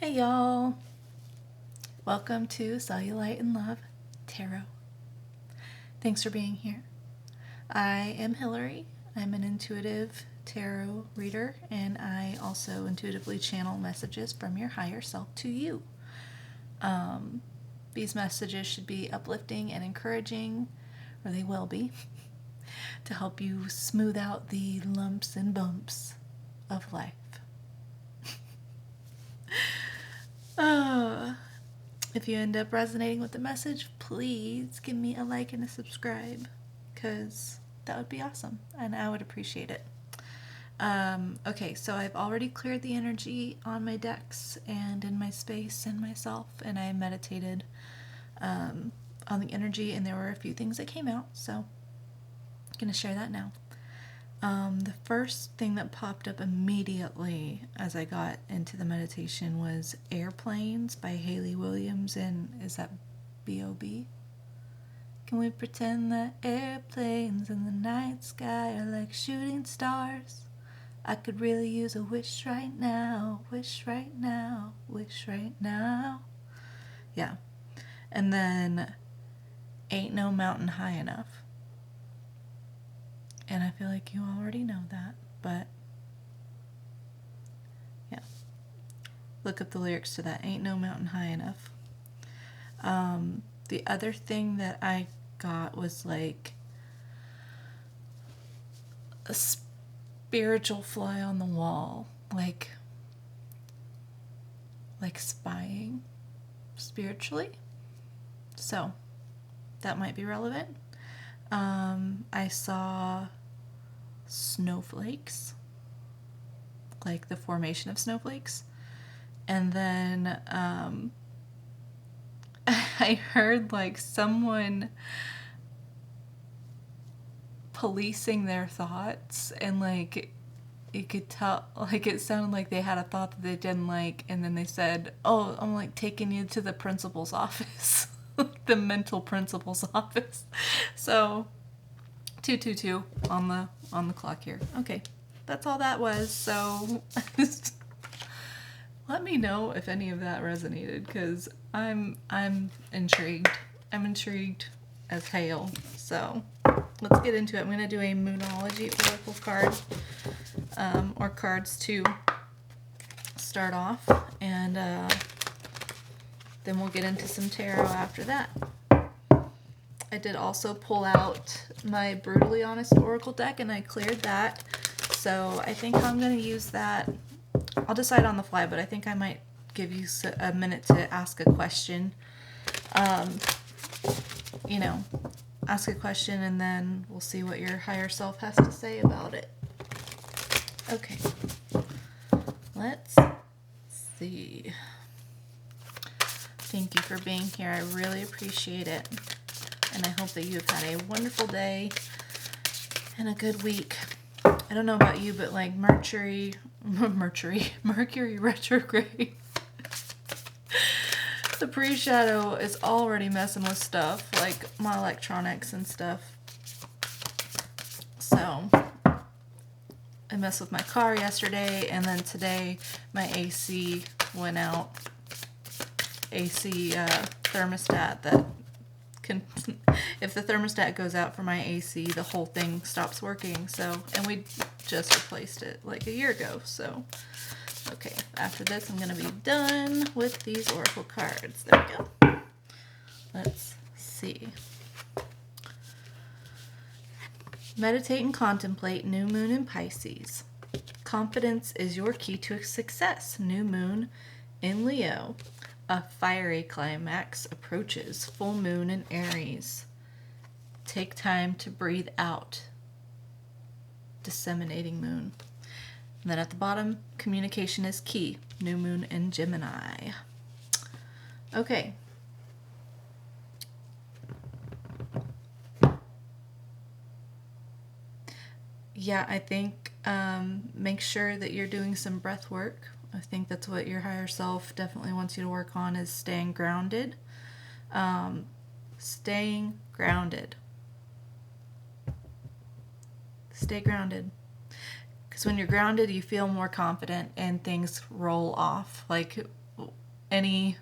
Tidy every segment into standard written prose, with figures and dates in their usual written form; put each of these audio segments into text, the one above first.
Hey y'all, welcome to Cellulite and Love Tarot. Thanks for being here. I am Hillary. I'm an intuitive tarot reader, and I also intuitively channel messages from your higher self to you. These messages should be uplifting and encouraging, or they will be, to help you smooth out the lumps and bumps of life. If you end up resonating with the message, please give me a like and a subscribe, because that would be awesome and I would appreciate it. Okay, so I've already cleared the energy on my decks and in my space and myself, and I meditated on the energy, and there were a few things that came out, so I'm going to share that now. The first thing that popped up immediately as I got into the meditation was Airplanes by Hayley Williams, and is that B.O.B.? Can we pretend that airplanes in the night sky are like shooting stars? I could really use a wish right now, wish right now, wish right now. Yeah. And then Ain't No Mountain High Enough. And I feel like you already know that, but yeah. Look up the lyrics to that. Ain't no mountain high enough. The other thing that I got was like a spiritual fly on the wall, like spying spiritually. So that might be relevant. I saw snowflakes, like the formation of snowflakes, and then I heard like someone policing their thoughts, and like you could tell, like it sounded like they had a thought that they didn't like, and then they said, "Oh, I'm like taking you to the principal's office." The mental principal's office. So 222 on the clock here. Okay, that's all that was. So let me know if any of that resonated, because I'm intrigued. I'm intrigued as hail. So let's get into it. I'm going to do a Moonology Oracle card, or cards to start off, and then we'll get into some tarot after that. I did also pull out my Brutally Honest Oracle deck, and I cleared that. So I think I'm going to use that. I'll decide on the fly, but I think I might give you a minute to ask a question. Ask a question, and then we'll see what your higher self has to say about it. Okay. Let's see. Thank you for being here. I really appreciate it. And I hope that you've had a wonderful day and a good week. I don't know about you, but like Mercury retrograde. The pre-shadow is already messing with stuff, like my electronics and stuff. So I messed with my car yesterday, and then today my AC went out. AC thermostat that can, if the thermostat goes out for my AC, the whole thing stops working. So, and we just replaced it like a year ago. So, okay, after this I'm going to be done with these oracle cards. There we go. Let's see. Meditate and contemplate new moon in Pisces. Confidence is your key to success. New moon in Leo. A fiery climax approaches. Full moon in Aries. Take time to breathe out. Disseminating moon. And then at the bottom, communication is key. New moon in Gemini. Okay. Yeah, I think make sure that you're doing some breath work. I think that's what your higher self definitely wants you to work on, is staying grounded. Staying grounded. Stay grounded. Because when you're grounded, you feel more confident and things roll off. Like any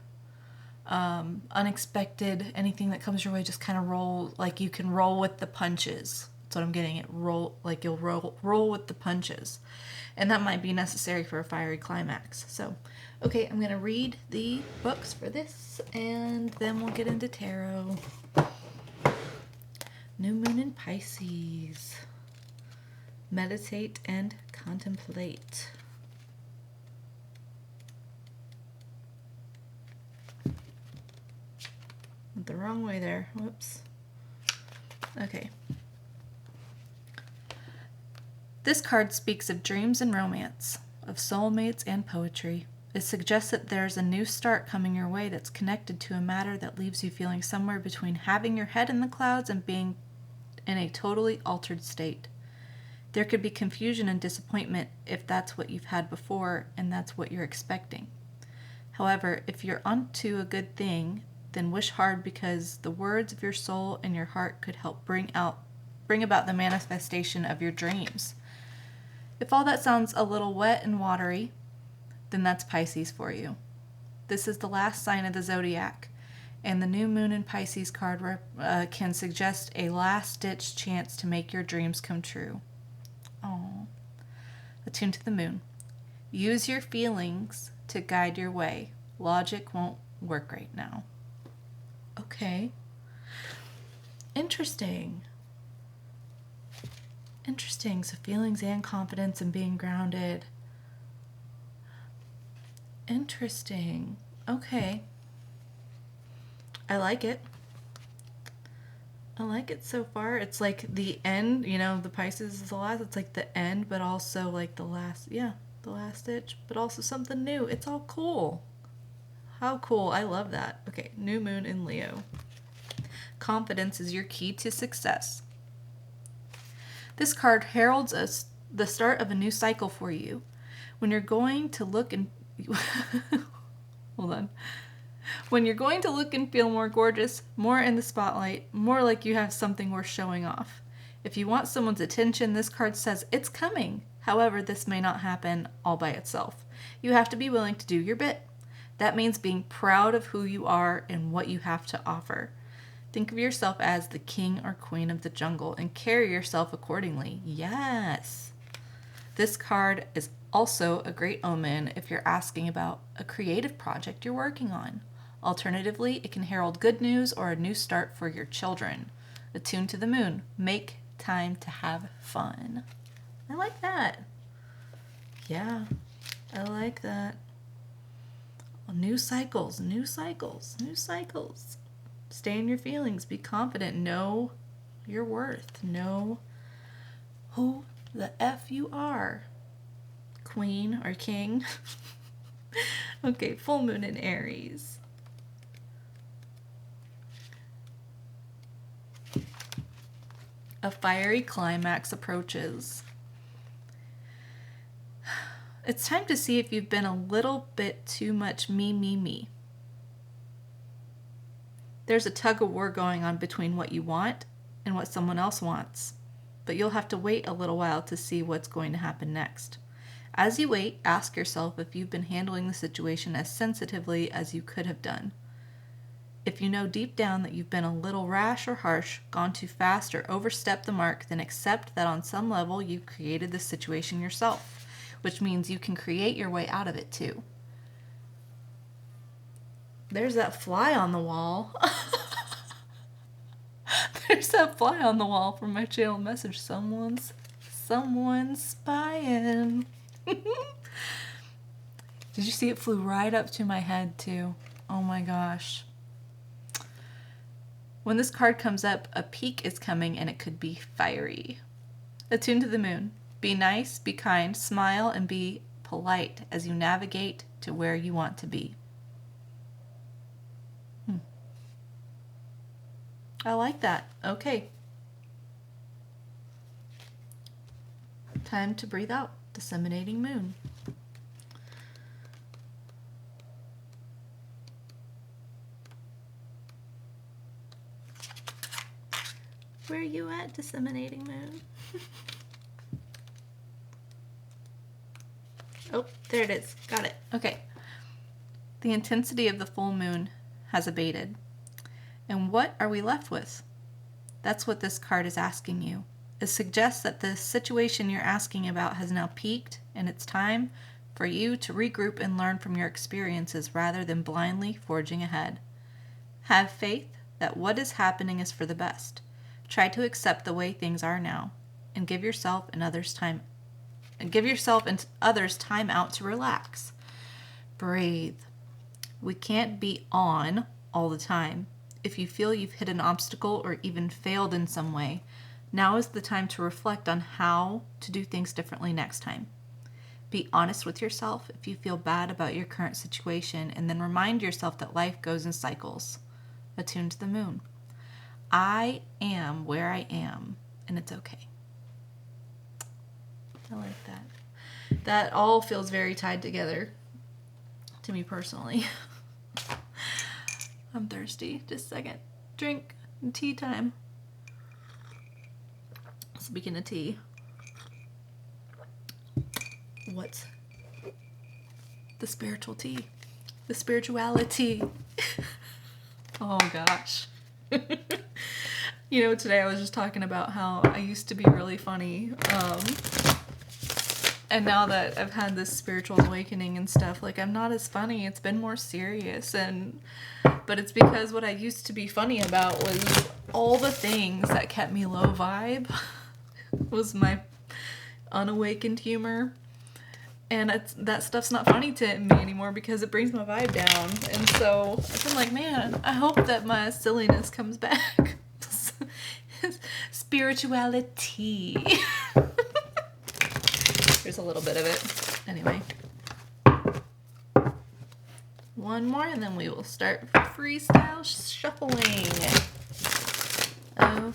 unexpected, anything that comes your way, just kind of roll, like you can roll with the punches. That's what I'm getting at. Roll, like you'll roll with the punches. And that might be necessary for a fiery climax. So, okay, I'm going to read the books for this, and then we'll get into tarot. New Moon in Pisces. Meditate and contemplate. Went the wrong way there. Whoops. Okay. This card speaks of dreams and romance, of soulmates and poetry. It suggests that there's a new start coming your way that's connected to a matter that leaves you feeling somewhere between having your head in the clouds and being in a totally altered state. There could be confusion and disappointment if that's what you've had before and that's what you're expecting. However, if you're onto a good thing, then wish hard, because the words of your soul and your heart could help bring about the manifestation of your dreams. If all that sounds a little wet and watery, then that's Pisces for you. This is the last sign of the zodiac, and the New Moon in Pisces card can suggest a last-ditch chance to make your dreams come true. Oh, attuned to the moon. Use your feelings to guide your way. Logic won't work right now. Okay. Interesting. Interesting. So feelings and confidence and being grounded. Interesting. Okay. I like it. I like it so far. It's like the end, you know, the Pisces is the last. It's like the end, but also like the last, the last ditch, but also something new. It's all cool. How cool. I love that. Okay, New Moon in Leo. Confidence is your key to success. This card heralds the start of a new cycle for you. When you're going to look and... Hold on. When you're going to look and feel more gorgeous, more in the spotlight, more like you have something worth showing off. If you want someone's attention, this card says it's coming. However, this may not happen all by itself. You have to be willing to do your bit. That means being proud of who you are and what you have to offer. Think of yourself as the king or queen of the jungle and carry yourself accordingly. Yes. This card is also a great omen if you're asking about a creative project you're working on. Alternatively, it can herald good news or a new start for your children. Attuned to the moon. Make time to have fun. I like that. Yeah, I like that. New cycles, new cycles, new cycles. Stay in your feelings. Be confident. Know your worth. Know who the F you are. Queen or king. Okay, full moon in Aries. A fiery climax approaches. It's time to see if you've been a little bit too much me. There's a tug of war going on between what you want and what someone else wants, but you'll have to wait a little while to see what's going to happen next. As you wait, ask yourself if you've been handling the situation as sensitively as you could have done. If you know deep down that you've been a little rash or harsh, gone too fast, or overstepped the mark, then accept that on some level you created the situation yourself, which means you can create your way out of it too. There's that fly on the wall. There's that fly on the wall from my channel message. Someone's spying. Did you see it flew right up to my head too? Oh my gosh. When this card comes up, a peak is coming and it could be fiery. Attune to the moon. Be nice, be kind, smile, and be polite as you navigate to where you want to be. I like that. Okay. Time to breathe out. Disseminating moon. Where are you at, disseminating moon? Oh, there it is. Got it. Okay. The intensity of the full moon has abated. And what are we left with? That's what this card is asking you. It suggests that the situation you're asking about has now peaked, and it's time for you to regroup and learn from your experiences rather than blindly forging ahead. Have faith that what is happening is for the best. Try to accept the way things are now, and give yourself and others time out to relax. Breathe. We can't be on all the time. If you feel you've hit an obstacle or even failed in some way, now is the time to reflect on how to do things differently next time. Be honest with yourself if you feel bad about your current situation, and then remind yourself that life goes in cycles. Attune to the moon. I am where I am, and it's okay. I like that. That all feels very tied together to me personally. I'm thirsty. Just a second. Drink. Tea time. Speaking of tea, what's the spiritual tea? The spirituality. Oh gosh. Today I was just talking about how I used to be really funny. And now that I've had this spiritual awakening and stuff, like, I'm not as funny. It's been more serious. But it's because what I used to be funny about was all the things that kept me low vibe. Was my unawakened humor. And that stuff's not funny to me anymore because it brings my vibe down. And so I've been like, man, I hope that my silliness comes back. Spirituality. Here's a little bit of it. Anyway. One more and then we will start freestyle shuffling. Okie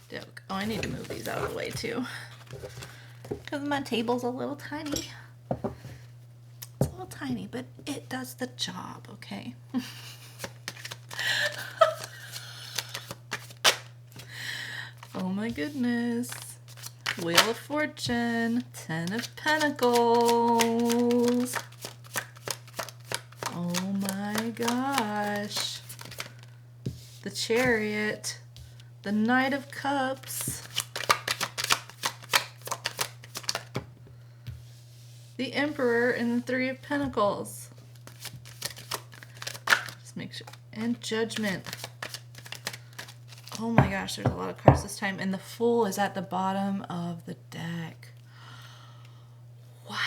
doke. Oh, I need to move these out of the way too. Because my table's a little tiny. It's a little tiny, but it does the job, okay? Oh my goodness. Wheel of Fortune. 10 of Pentacles. Oh my gosh. The Chariot. The Knight of Cups. The Emperor and the 3 of Pentacles. Just make sure. And Judgment. Oh my gosh, there's a lot of cards this time. And the Fool is at the bottom of the deck. Wow.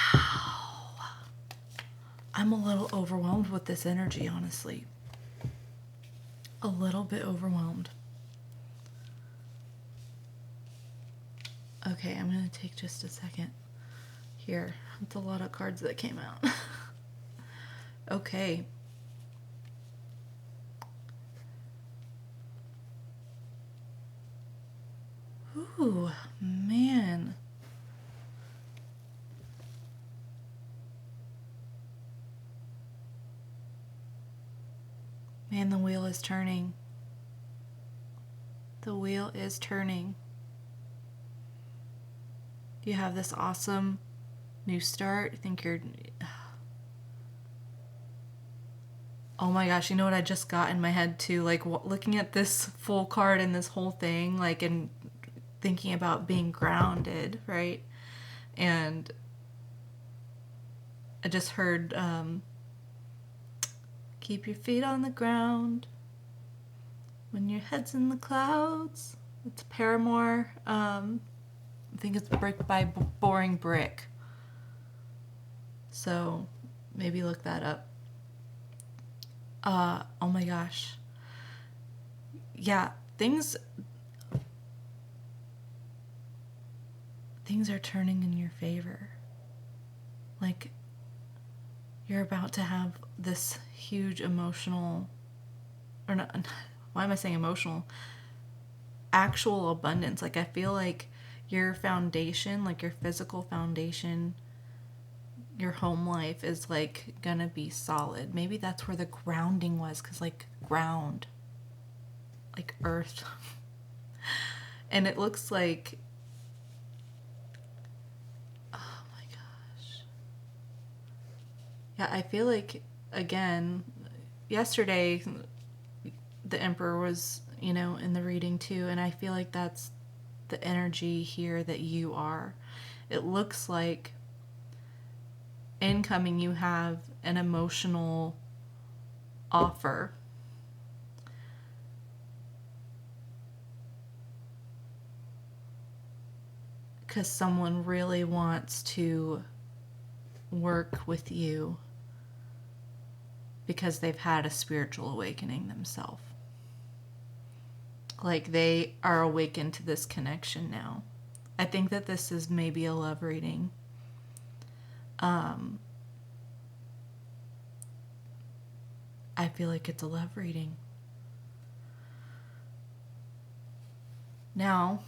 I'm a little overwhelmed with this energy, honestly. A little bit overwhelmed. Okay, I'm going to take just a second. Here, that's a lot of cards that came out. Okay. Ooh, man. Man, the wheel is turning. The wheel is turning. You have this awesome new start. I think you're... Oh my gosh, you know what I just got in my head too? Like, looking at this full card and this whole thing, like, and thinking about being grounded, right? And I just heard, keep your feet on the ground when your head's in the clouds. It's Paramore. I think it's Brick by Boring Brick. So maybe look that up. Oh my gosh. Yeah, things are turning in your favor. Like, you're about to have this huge emotional, or not, why am I saying emotional? Actual abundance. Like, I feel like your foundation, like your physical foundation, your home life is like gonna be solid. Maybe that's where the grounding was, because like ground, like earth. And it looks like, oh my gosh. Yeah, I feel like again, yesterday, the Emperor was, in the reading too, and I feel like that's the energy here that you are. It looks like incoming you have an emotional offer. Because someone really wants to work with you because they've had a spiritual awakening themselves. Like they are awakened to this connection now. I think that this is maybe a love reading. I feel like it's a love reading. Now,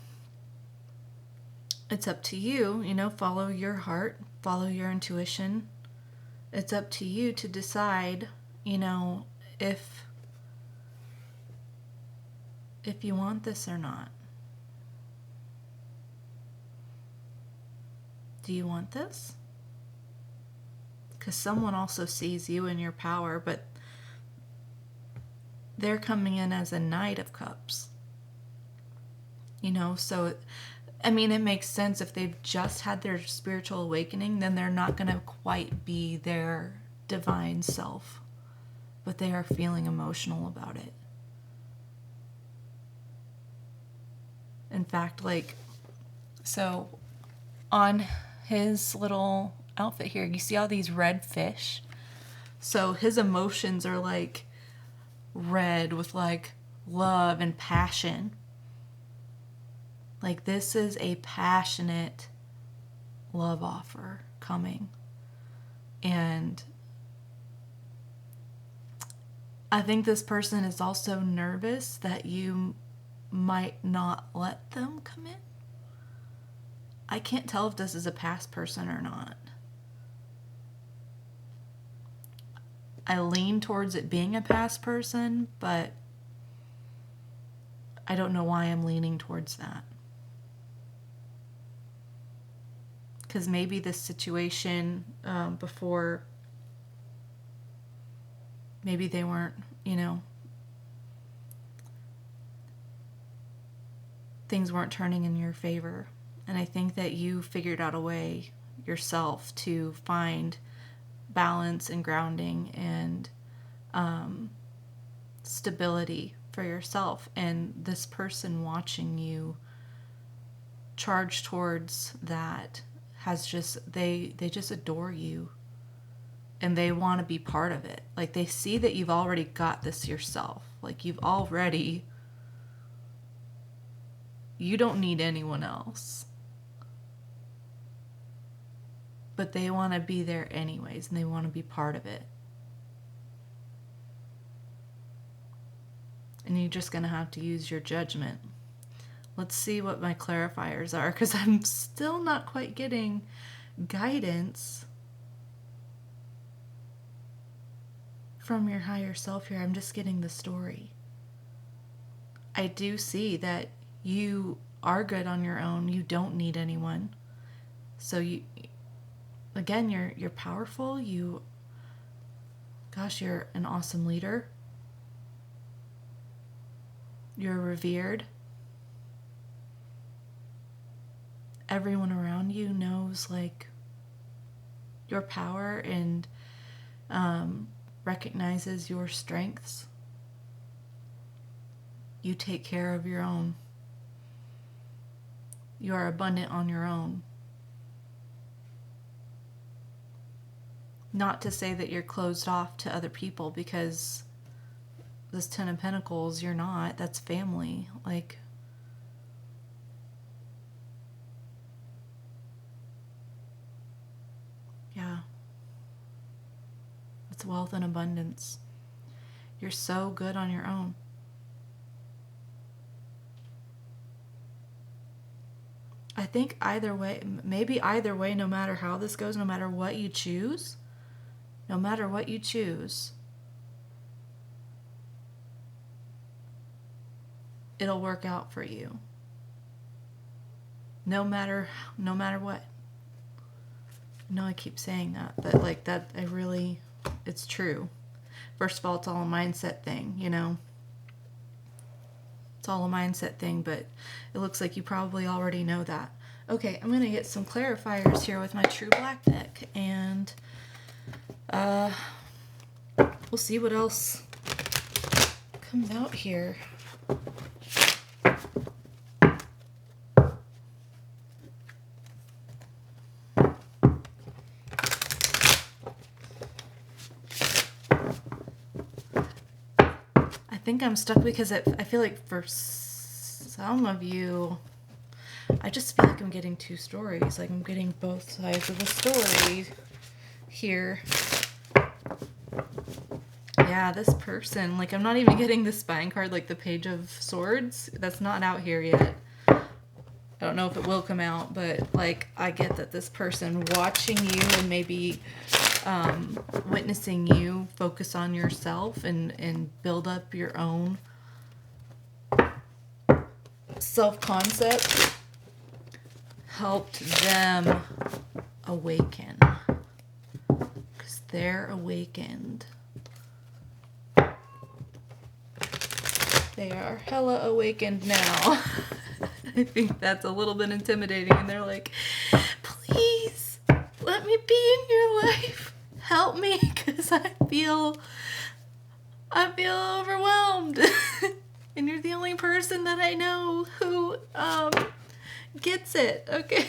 it's up to you, follow your heart, follow your intuition. It's up to you to decide, if you want this or not. Do you want this? Because someone also sees you and your power, but they're coming in as a Knight of Cups. So, it makes sense. If they've just had their spiritual awakening, then they're not going to quite be their divine self, but they are feeling emotional about it. In fact, so on his little outfit here, you see all these red fish? So his emotions are red with love and passion. This is a passionate love offer coming. And I think this person is also nervous that you might not let them come in. I can't tell if this is a past person or not. I lean towards it being a past person, but I don't know why I'm leaning towards that. Because maybe this situation before, maybe they weren't, things weren't turning in your favor. And I think that you figured out a way yourself to find balance and grounding and stability for yourself. And this person watching you charge towards that has just, they just adore you. And they want to be part of it. They see that you've already got this yourself. You don't need anyone else. But they want to be there anyways, and they want to be part of it. And you're just going to have to use your judgment. Let's see what my clarifiers are, because I'm still not quite getting guidance from your higher self here. I'm just getting the story. I do see that you are good on your own. You don't need anyone. So again, you're powerful. You're an awesome leader. You're revered. Everyone around you knows your power and recognizes your strengths. You take care of your own. You are abundant on your own. Not to say that you're closed off to other people, because this Ten of Pentacles, you're not. That's family. Yeah. It's wealth and abundance. You're so good on your own. I think either way, no matter how this goes, no matter what you choose, it'll work out for you. No matter what. I know I keep saying that, but that it's true. first of all, it's all a mindset thing, you know. It's all a mindset thing, but it looks like you probably already know that. Okay, I'm going to get some clarifiers here with my True Black deck, and we'll see what else comes out here. I think I'm stuck because I feel like for some of you, I just feel like I'm getting two stories. Like I'm getting both sides of the story here. Yeah, this person, like I'm not even getting the spine card, like the Page of Swords. That's not out here yet. I don't know if it will come out, but like I get that this person watching you and maybe witnessing you focus on yourself and build up your own self-concept helped them awaken, because they're awakened. They are hella awakened now. I think that's a little bit intimidating, and they're like, please let me be in your life. Help me, because I feel overwhelmed. And you're the only person that I know who gets it. Okay.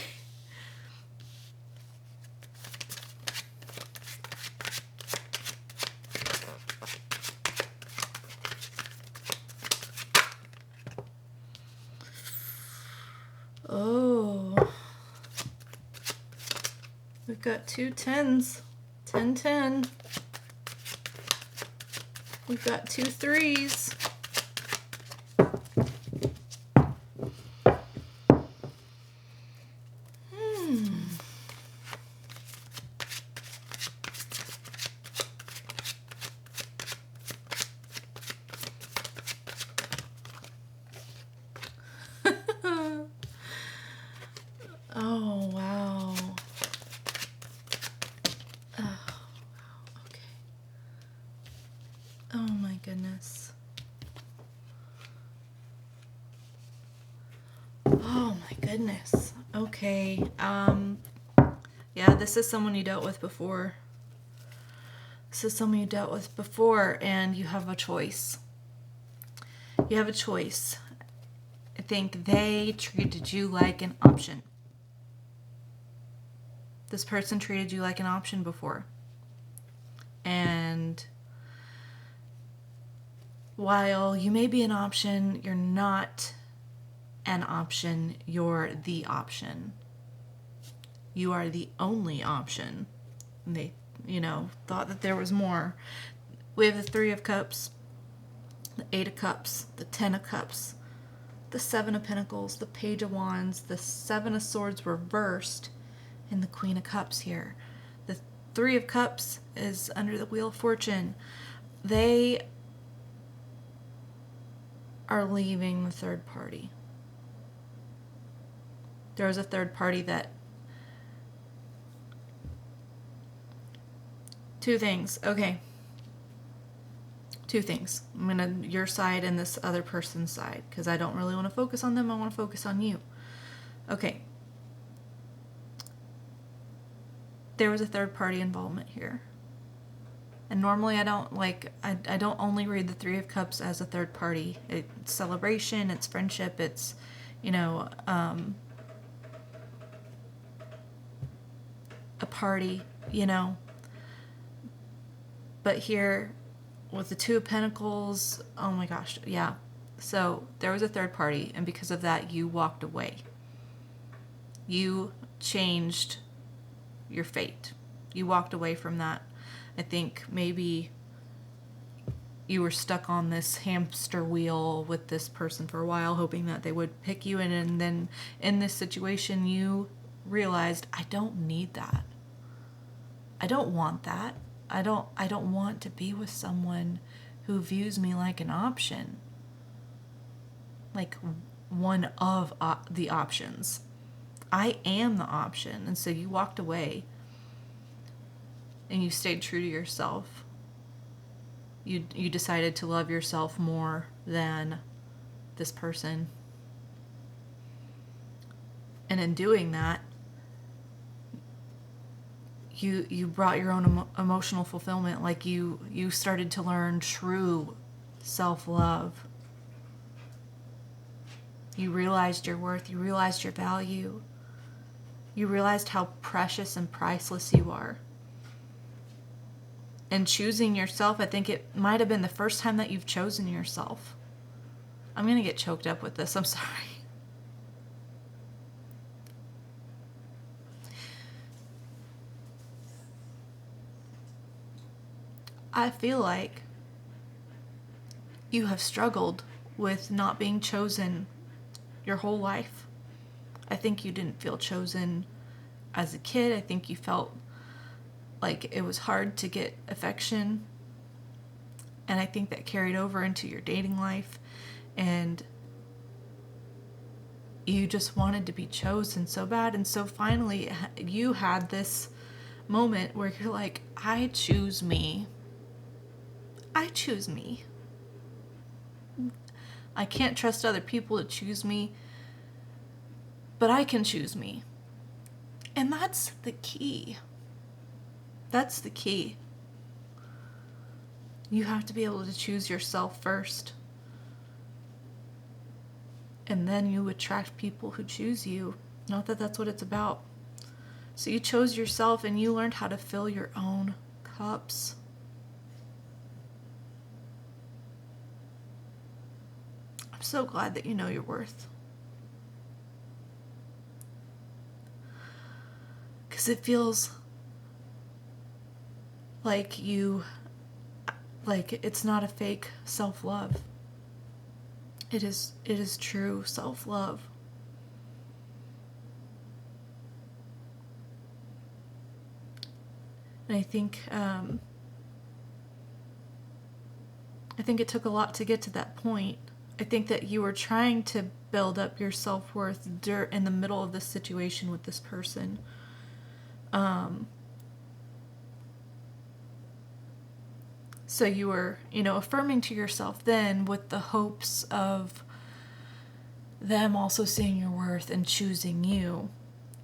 Oh. We've got two 10s. 10, 10. We've got two 3s. Oh, wow. Oh, okay. Oh my goodness. Oh my goodness. Okay. Yeah, this is someone you dealt with before. This is someone you dealt with before, and you have a choice. You have a choice. I think they treated you like an option. This person treated you like an option before. And while you may be an option, you're not an option. You're the option. You are the only option. And they, thought that there was more. We have the 3 of Cups, the 8 of Cups, the 10 of Cups, the 7 of Pentacles, the Page of Wands, the 7 of Swords reversed, and the Queen of Cups here. The 3 of Cups is under the Wheel of Fortune. They are leaving the third party. There was a third party that... Two things. Okay. Two things. I'm going to your side and this other person's side, because I don't really want to focus on them. I want to focus on you. Okay. There was a third party involvement here. And normally I don't I don't only read the 3 of Cups as a third party. It's celebration, it's friendship, it's, a party, But here with the 2 of Pentacles, oh my gosh, yeah. So there was a third party, and because of that, you walked away. You changed your fate. You walked away from that. I think maybe you were stuck on this hamster wheel with this person for a while, hoping that they would pick you in, and then in this situation you realized, I don't need that. I don't want that. I don't want to be with someone who views me like an option. Like one of the options. I am the option. And so you walked away and you stayed true to yourself. You decided to love yourself more than this person. And in doing that, you brought your own emotional fulfillment. Like you started to learn true self-love. You realized your worth. You realized your value. You realized how precious and priceless you are. And choosing yourself, I think it might have been the first time that you've chosen yourself. I'm going to get choked up with this. I'm sorry. I feel like you have struggled with not being chosen your whole life. I think you didn't feel chosen as a kid. I think you felt like it was hard to get affection. And I think that carried over into your dating life. And you just wanted to be chosen so bad. And so finally you had this moment where you're like, I choose me. I choose me. I can't trust other people to choose me, but I can choose me. And that's the key. That's the key. You have to be able to choose yourself first. And then you attract people who choose you. Not that that's what it's about. So you chose yourself and you learned how to fill your own cups. I'm so glad that you know your worth. Because it feels like it's not a fake self-love. It is true self-love. And I think it took a lot to get to that point. I think that you were trying to build up your self-worth in the middle of this situation with this person. So you were, affirming to yourself then with the hopes of them also seeing your worth and choosing you.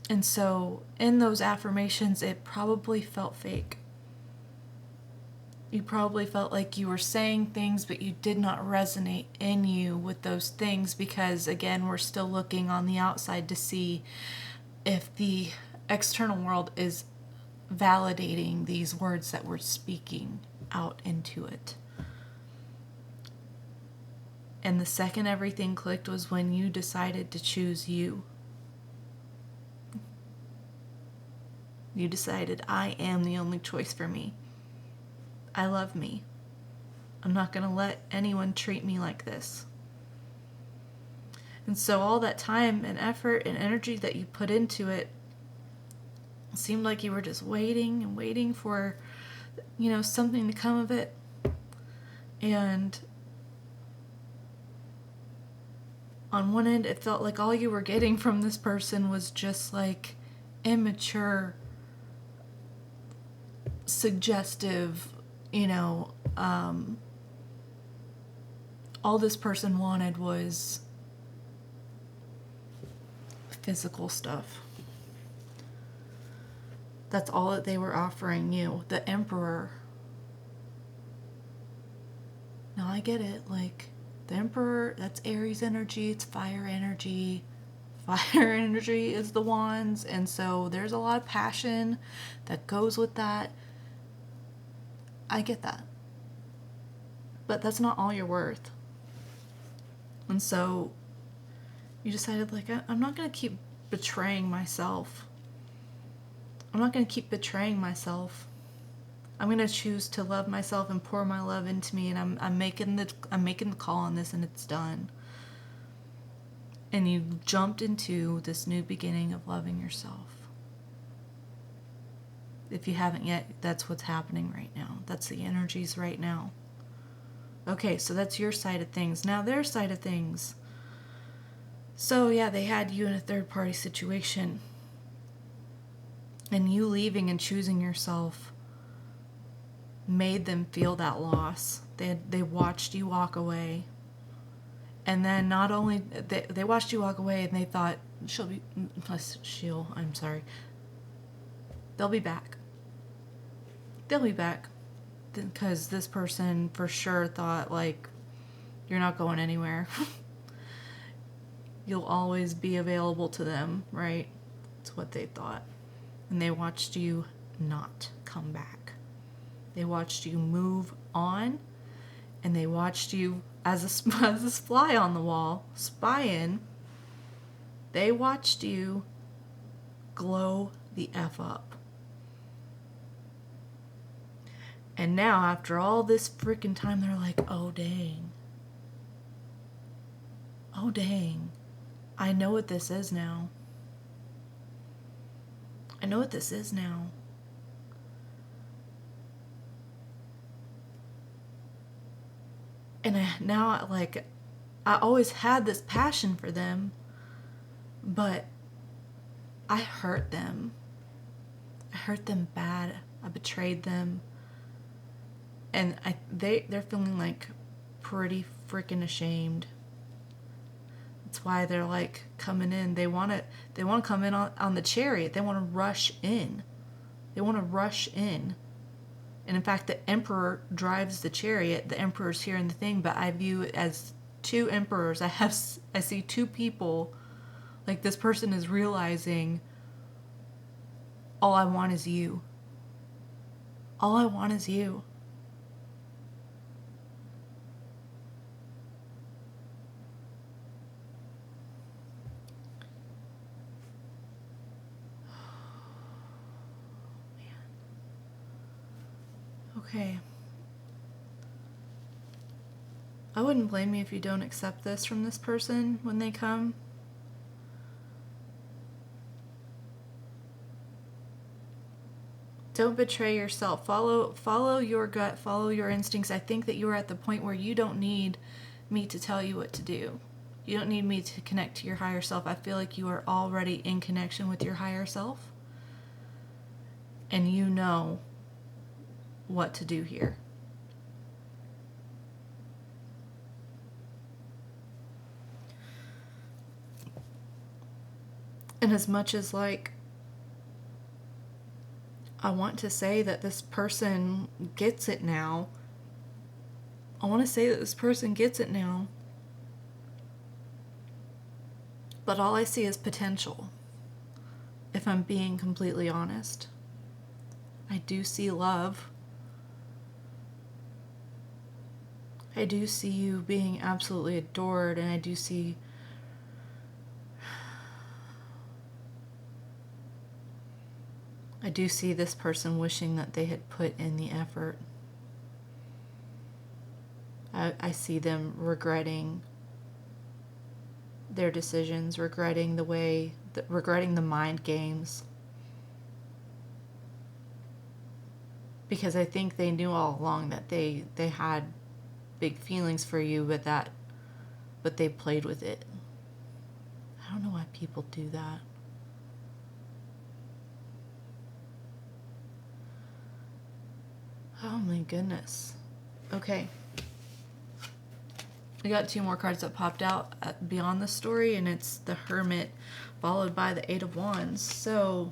And so in those affirmations, it probably felt fake. You probably felt like you were saying things, but you did not resonate in you with those things because, again, we're still looking on the outside to see if the external world is validating these words that we're speaking out into it. And the second everything clicked was when you decided to choose you. You decided, I am the only choice for me. I love me. I'm not going to let anyone treat me like this. And so all that time and effort and energy that you put into it seemed like you were just waiting and waiting for, something to come of it. And on one end, it felt like all you were getting from this person was just like immature, suggestive, all this person wanted was physical stuff. That's all that they were offering you. The Emperor. Now I get it. Like, the Emperor, that's Aries energy. It's fire energy. Fire energy is the wands. And so there's a lot of passion that goes with that. I get that. But that's not all you're worth. And so you decided, like, I'm not going to keep betraying myself. I'm not going to keep betraying myself. I'm going to choose to love myself and pour my love into me, and I'm making the call on this, and it's done. And you jumped into this new beginning of loving yourself. If you haven't yet, that's what's happening right now. That's the energies right now. Okay, so that's your side of things. Now their side of things. So yeah, they had you in a third-party situation. And you leaving and choosing yourself made them feel that loss. They watched you walk away. And then not only, they watched you walk away and they thought, I'm sorry. They'll be back. They'll be back. Because this person for sure thought, like, you're not going anywhere. You'll always be available to them, right? That's what they thought. And they watched you not come back. They watched you move on, and they watched you as a fly on the wall, spying. They watched you glow the F up. And now, after all this freaking time, they're like, oh, dang. Oh, dang. I know what this is now. I know what this is now. And I always had this passion for them, but I hurt them. I hurt them bad. I betrayed them. And they're feeling like pretty freaking ashamed. That's why they're like coming in. They want to come in on the chariot. They want to rush in. They want to rush in. And in fact, the emperor drives the chariot. The emperor's here in the thing, but I view it as two emperors. I see two people. Like, this person is realizing, all I want is you. All I want is you. Okay. I wouldn't blame you if you don't accept this from this person when they come. Don't betray yourself. Follow your gut, follow your instincts. I think that you are at the point where you don't need me to tell you what to do. You don't need me to connect to your higher self. I feel like you are already in connection with your higher self. And you know what to do here. And as much as, like, I want to say that this person gets it now, but all I see is potential, if I'm being completely honest. I do see love. I do see you being absolutely adored, and I do see this person wishing that they had put in the effort. I see them regretting their decisions, regretting the mind games. Because I think they knew all along that they had big feelings for you, but they played with it. I don't know why people do that. Oh my goodness. Okay. I got two more cards that popped out beyond the story, and it's the Hermit followed by the Eight of Wands. So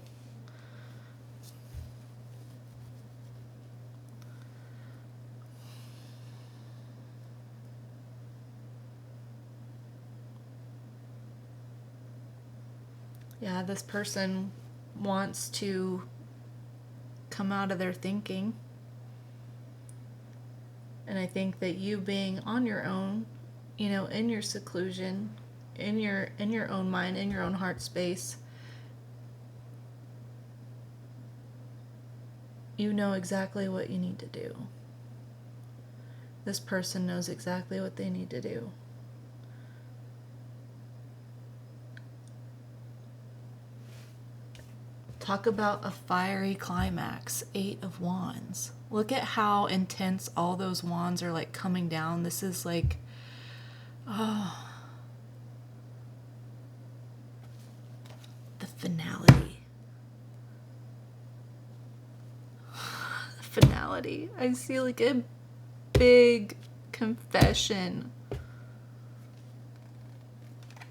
yeah, this person wants to come out of their thinking. And I think that you being on your own, in your seclusion, in your own mind, in your own heart space, you know exactly what you need to do. This person knows exactly what they need to do. Talk about a fiery climax. Eight of Wands. Look at how intense all those wands are, like, coming down. This is like, oh, the finality. The finality. I see like a big confession.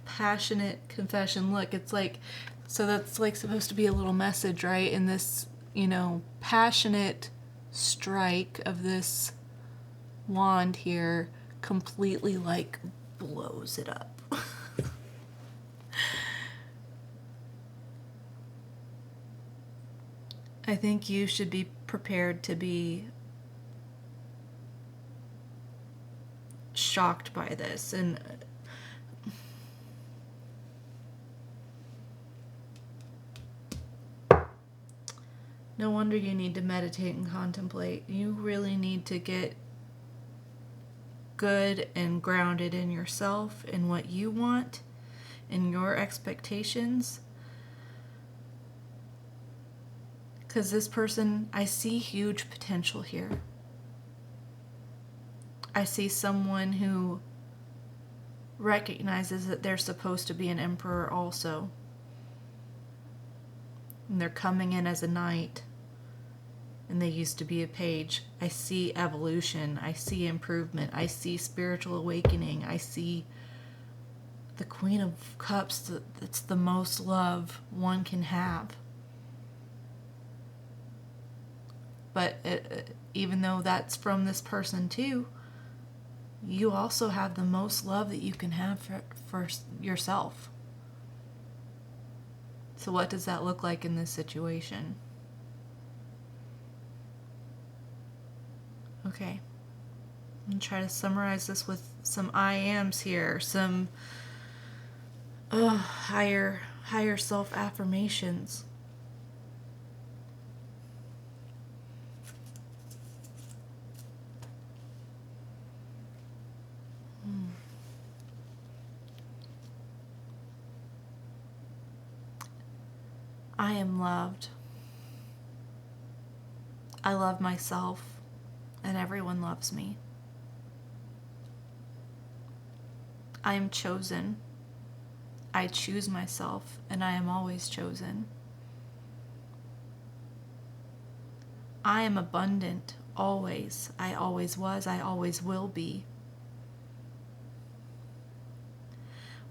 Passionate confession. Look, it's like, so that's like supposed to be a little message, right? In this, you know, passionate strike of this wand here completely like blows it up. I think you should be prepared to be shocked by this, and no wonder you need to meditate and contemplate. You really need to get good and grounded in yourself and what you want and your expectations. Because this person, I see huge potential here. I see someone who recognizes that they're supposed to be an emperor also. And they're coming in as a knight. And they used to be a page. I see evolution. I see improvement. I see spiritual awakening. I see the Queen of Cups. That's the most love one can have. But even though that's from this person too, you also have the most love that you can have for yourself. So what does that look like in this situation? Okay. I'm going to try to summarize this with some I ams here, some higher self affirmations. I am loved. I love myself, and everyone loves me. I am chosen. I choose myself, and I am always chosen. I am abundant, always. I always was, I always will be.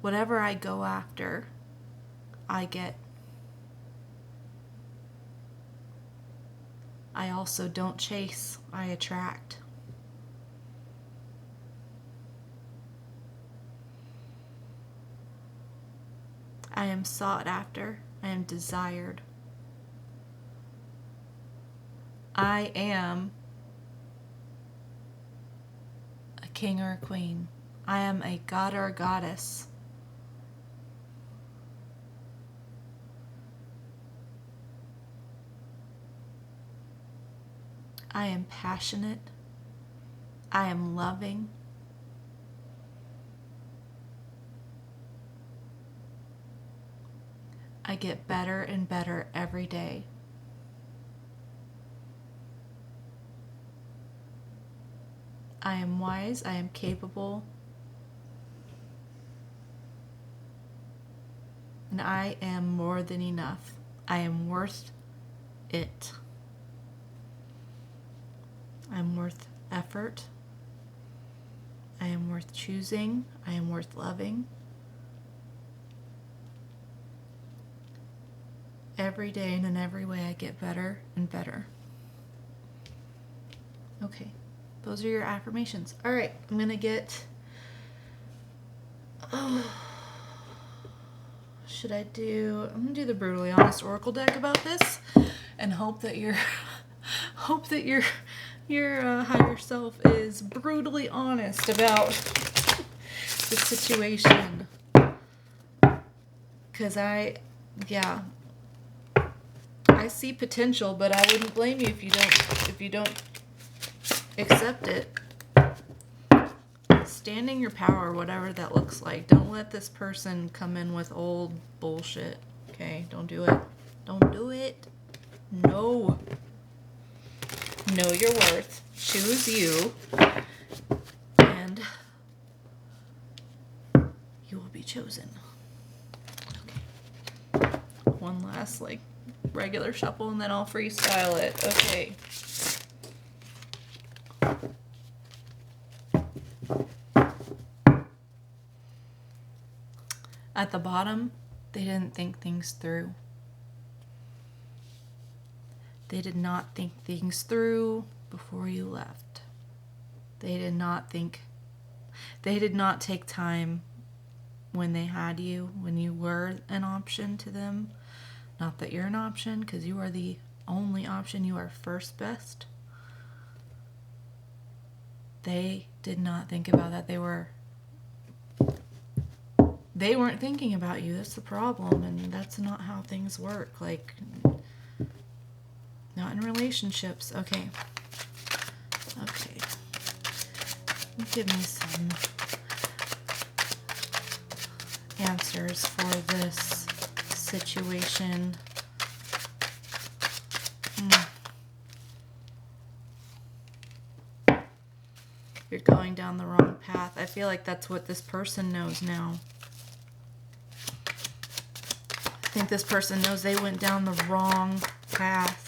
Whatever I go after, I get. I also don't chase, I attract. I am sought after, I am desired. I am a king or a queen. I am a god or a goddess. I am passionate. I am loving. I get better and better every day. I am wise. I am capable. And I am more than enough. I am worth it. I'm worth effort. I am worth choosing. I am worth loving. Every day and in every way I get better and better. Okay, those are your affirmations. All right, I'm going to get... should I do... I'm going to do the Brutally Honest Oracle deck about this and hope that your higher self is brutally honest about the situation. Because I see potential, but I wouldn't blame you if you don't accept it. Stand in your power, whatever that looks like. Don't let this person come in with old bullshit. Okay, don't do it. Don't do it. No. Know your worth. Choose you. And you will be chosen. Okay. One last regular shuffle and then I'll freestyle it. Okay. At the bottom, they didn't think things through. They did not think things through before you left. They did not take time when they had you, when you were an option to them. Not that you're an option, because you are the only option. You are first best. They did not think about that. They weren't thinking about you. That's the problem, and that's not how things work. Like, not in relationships. Okay. Give me some answers for this situation. You're going down the wrong path. I feel like that's what this person knows now. I think this person knows they went down the wrong path.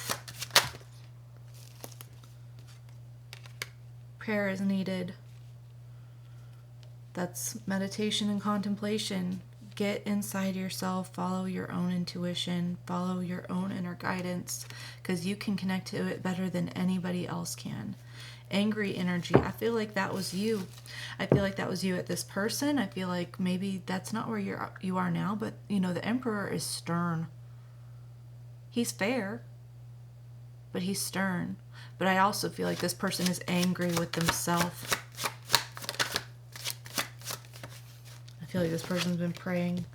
Prayer is needed. That's meditation and contemplation. Get inside yourself, follow your own intuition, follow your own inner guidance, because you can connect to it better than anybody else can. Angry energy, I feel like that was you. I feel like that was you at this person. I feel like maybe that's not where you are now, but the Emperor is stern. He's fair, but he's stern. But I also feel like this person is angry with themselves. I feel like this person's been praying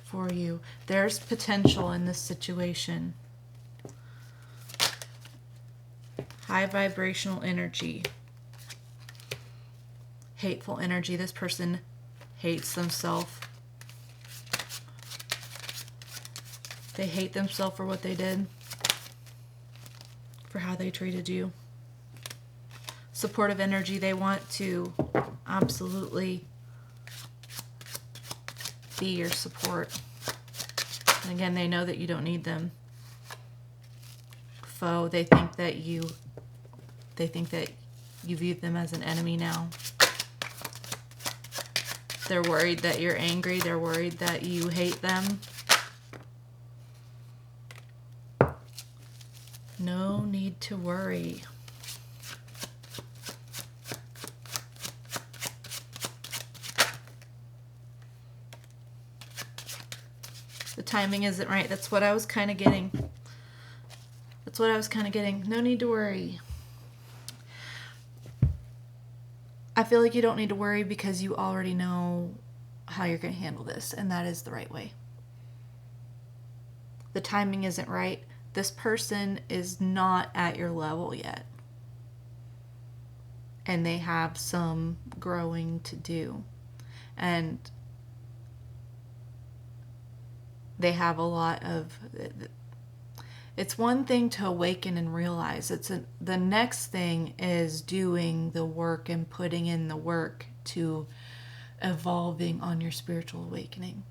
for you. There's potential in this situation. High vibrational energy. Hateful energy. This person hates themselves. They hate themselves for what they did. For how they treated you. Supportive energy. They want to absolutely be your support. And again, they know that you don't need them. Foe. They think that you view them as an enemy now. They're worried that you're angry. They're worried that you hate them. No need to worry. The timing isn't right. That's what I was kind of getting. No need to worry. I feel like you don't need to worry because you already know how you're going to handle this, and that is the right way. The timing isn't right. This person is not at your level yet. And they have some growing to do. And they have a lot of... It's one thing to awaken and realize. The next thing is doing the work and putting in the work to evolving on your spiritual awakening.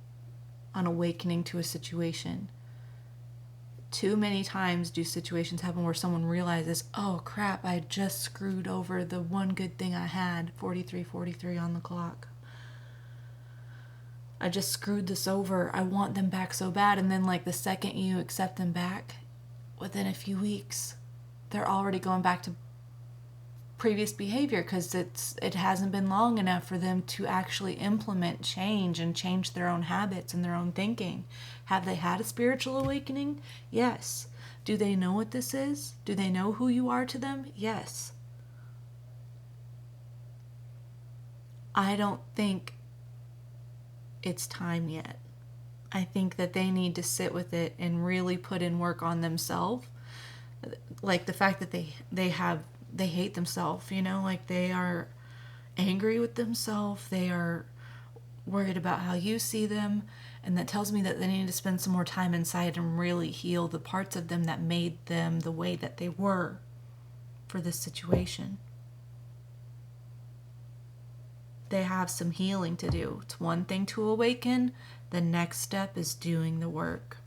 On awakening to a situation. Too many times do situations happen where someone realizes, oh crap, I just screwed over the one good thing I had, 43:43 on the clock. I just screwed this over. I want them back so bad. And then like the second you accept them back, within a few weeks, they're already going back to previous behavior because it hasn't been long enough for them to actually implement change and change their own habits and their own thinking. Have they had a spiritual awakening? Yes. Do they know what this is? Do they know who you are to them? Yes. I don't think it's time yet. I think that they need to sit with it and really put in work on themselves. Like the fact that they hate themselves, like they are angry with themselves. They are worried about how you see them. And that tells me that they need to spend some more time inside and really heal the parts of them that made them the way that they were for this situation. They have some healing to do. It's one thing to awaken. The next step is doing the work.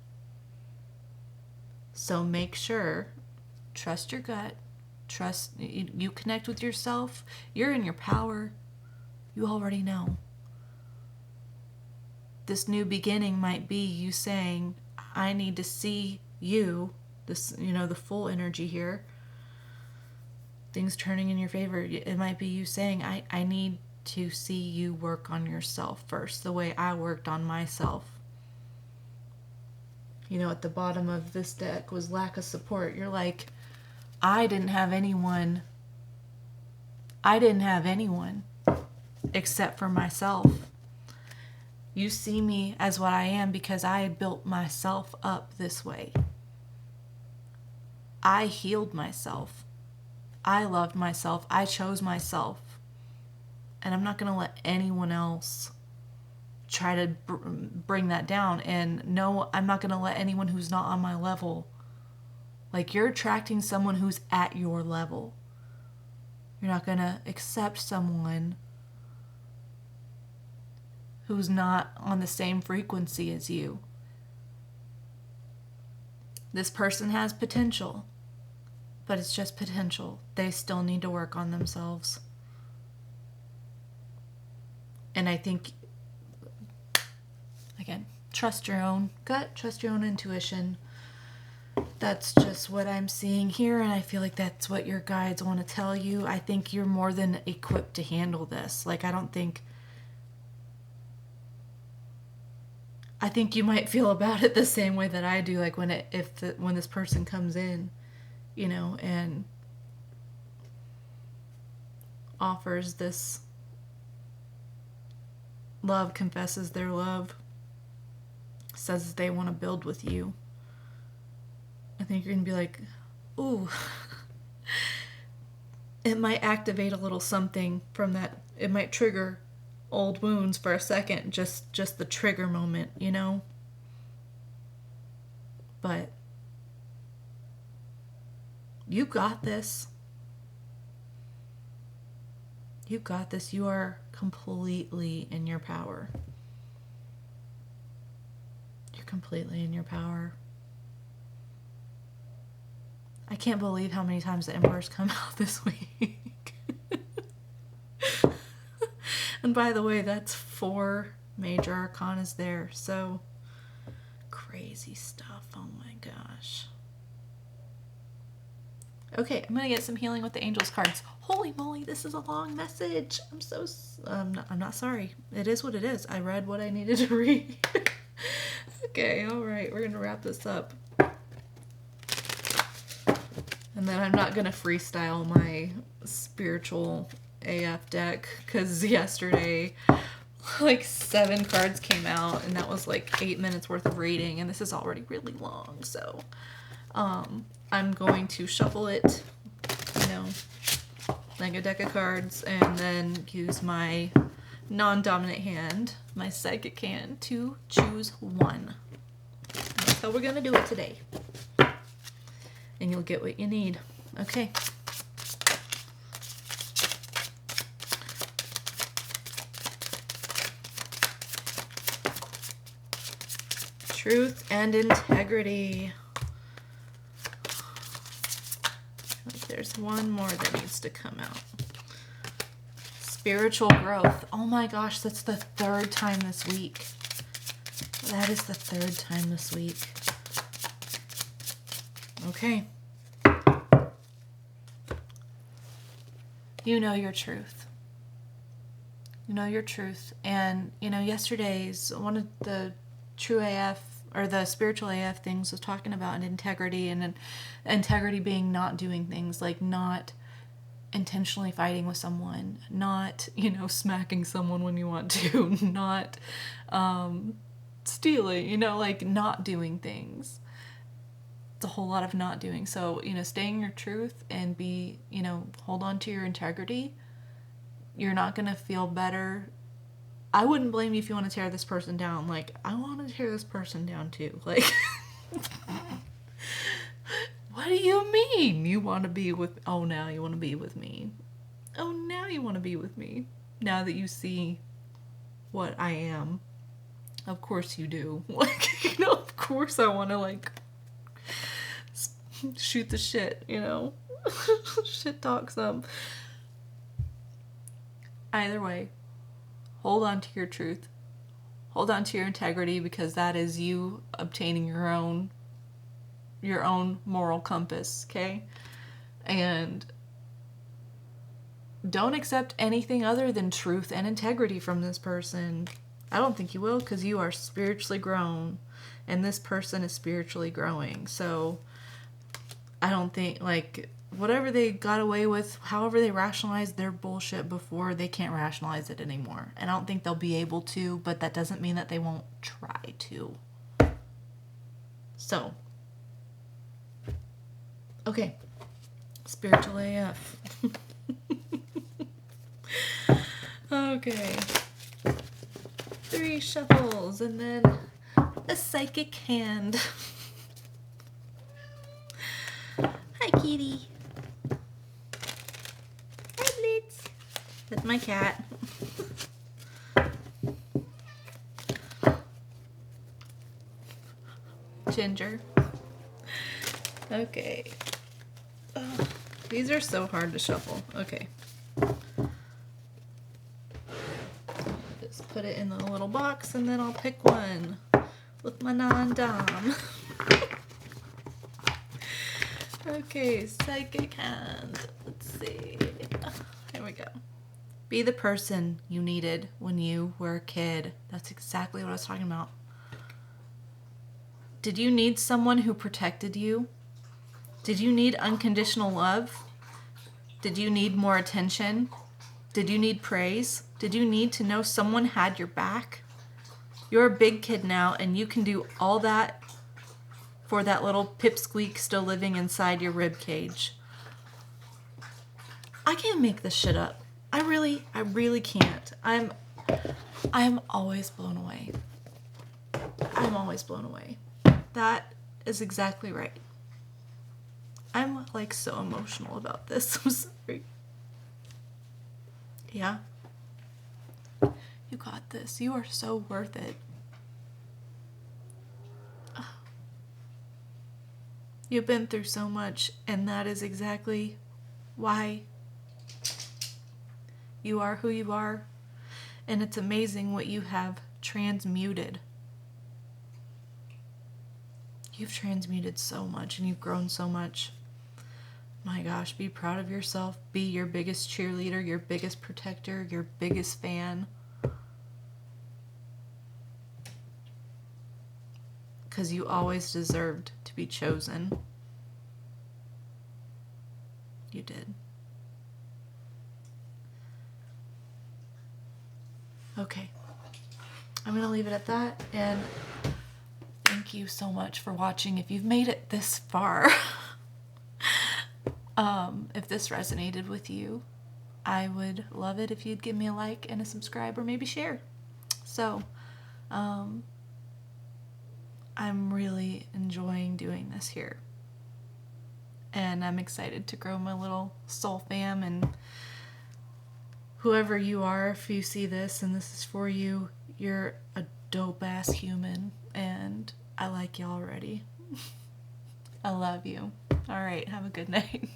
So make sure, trust your gut, you connect with yourself. You're in your power. You already know. this new beginning might be you saying, I need to see you, this, the full energy here, things turning in your favor. It might be you saying, I need to see you work on yourself first, the way I worked on myself. At the bottom of this deck was lack of support. You're like, I didn't have anyone except for myself. You see me as what I am because I had built myself up this way. I healed myself. I loved myself. I chose myself. And I'm not going to let anyone else try to bring that down. And no, I'm not going to let anyone who's not on my level. Like, you're attracting someone who's at your level. You're not going to accept someone who's not on the same frequency as you. This person has potential, but it's just potential. They still need to work on themselves. And I think, again, trust your own gut, trust your own intuition. That's just what I'm seeing here, and I feel like that's what your guides want to tell you. I think you're more than equipped to handle this. Like, I think you might feel about it the same way that I do, like when this person comes in, and offers this love, confesses their love, says they want to build with you. I think you're going to be like, ooh. It might activate a little something from that. It might trigger old wounds for a second, just the trigger moment, But you got this. You got this. You are completely in your power. You're completely in your power. I can't believe how many times the Emperor's come out this week. And by the way, that's 4 major arcanas there. So, crazy stuff. Oh my gosh. Okay, I'm going to get some healing with the Angels cards. Holy moly, this is a long message. I'm not sorry. It is what it is. I read what I needed to read. Okay, all right. We're going to wrap this up. And then I'm not going to freestyle my spiritual AF deck, because yesterday, like 7 cards came out, and that was like 8 minutes worth of reading, and this is already really long, so I'm going to shuffle it, like a deck of cards, and then use my non-dominant hand, my psychic hand, to choose one. That's how we're going to do it today. And you'll get what you need. Okay. Truth and integrity. There's one more that needs to come out. Spiritual growth. Oh my gosh, that's the 3rd time this week. That is the 3rd time this week. Okay. You know your truth. You know your truth. And, yesterday's one of the true AF or the spiritual AF things was talking about integrity, and integrity being not doing things, like not intentionally fighting with someone, not, smacking someone when you want to, not stealing, like not doing things. It's a whole lot of not doing. So, staying in your truth and hold on to your integrity. You're not going to feel better. I wouldn't blame you if you want to tear this person down. Like, I want to tear this person down too. Like, what do you mean you want to be with, now you want to be with me. Oh, now you want to be with me. Now that you see what I am. Of course you do. Like, of course I want to, shoot the shit, shit talk some. Either way, hold on to your truth. Hold on to your integrity, because that is you obtaining your own moral compass, okay? And don't accept anything other than truth and integrity from this person. I don't think you will, because you are spiritually grown and this person is spiritually growing. So I don't think, like, whatever they got away with, however they rationalized their bullshit before, they can't rationalize it anymore. And I don't think they'll be able to, but that doesn't mean that they won't try to. So, okay. Spiritual AF. Okay. 3 shuffles and then a psychic hand. Hi, kitty. Hi, Blitz. That's my cat. Ginger. Okay. Oh, these are so hard to shuffle. Okay. Just put it in the little box and then I'll pick one with my non-dom. Okay, psychic hand. Let's see. Here we go. Be the person you needed when you were a kid. That's exactly what I was talking about. Did you need someone who protected you? Did you need unconditional love? Did you need more attention? Did you need praise? Did you need to know someone had your back? You're a big kid now, and you can do all that for that little pipsqueak still living inside your rib cage. I can't make this shit up. I really can't. I'm always blown away. I'm always blown away. That is exactly right. I'm like so emotional about this. I'm sorry. Yeah. You got this. You are so worth it. You've been through so much, and that is exactly why you are who you are. And it's amazing what you have transmuted. You've transmuted so much, and you've grown so much. My gosh, be proud of yourself. Be your biggest cheerleader, your biggest protector, your biggest fan. Because you always deserved to be chosen. You did. Okay. I'm going to leave it at that, and thank you so much for watching. If you've made it this far, if this resonated with you, I would love it if you'd give me a like and a subscribe, or maybe share. So, I'm really enjoying doing this here. And I'm excited to grow my little soul fam, and whoever you are, if you see this and this is for you, you're a dope ass human, and I like you already. I love you. All right, have a good night.